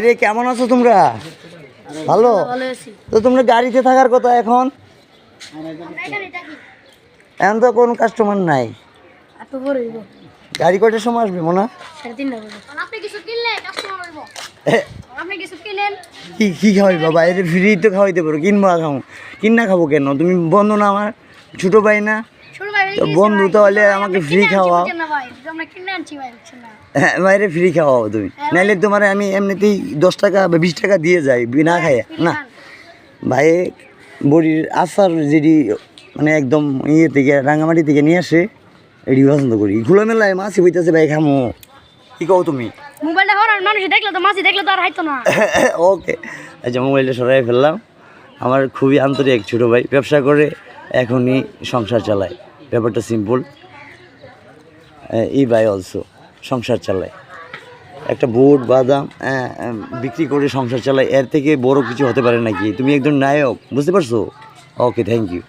রে কেমন আছো তোমরা? ভালো। তো তোমরা গাড়িতে থাকার কথা এখন এখন তো কোনো কাস্টমার নাই। গাড়ি কয়টার সময় আসবে মোনা? কি কি খাওয়াই বাবা? এর ফ্রি তো খাওয়াইতে পারো, কিনবা খাও? কিনা খাবো কেন? তুমি বন্ধু না আমার, ছোট ভাই না? বন্ধু তাহলে আমাকে ফ্রি খাওয়াও। হ্যাঁ বাইরে ফ্রি খাওয়াও তুমি, নাইলে তোমার আমি এমনিতেই 10 টাকা বা 20 টাকা দিয়ে যাই বিনা খাইয়া না। ভাই বড়ির আচার যেটি মানে একদম ইয়ে থেকে রাঙামাটি থেকে নিয়ে আসে এটি পছন্দ করি। খোলামেলায় মাছি বইতেছে ভাই, খামো কি কও তুমি? মোবাইলটা হরার মানুষ দেখলে তো মাছি দেখলে তো আর হাইতো না। ওকে আচ্ছা, মোবাইলটা সরাই ফেললাম। আমার খুবই আন্তরিক ছোটো ভাই, ব্যবসা করে এখনই সংসার চালায়, ব্যাপারটা সিম্পল। এই ভাই অলসো সংসার চালায়, একটা বুট বাদাম বিক্রি করে সংসার চালায়, এর থেকে বড় কিছু হতে পারে নাকি? তুমি একজন নায়ক, বুঝতে পারছো? ওকে, থ্যাংক ইউ।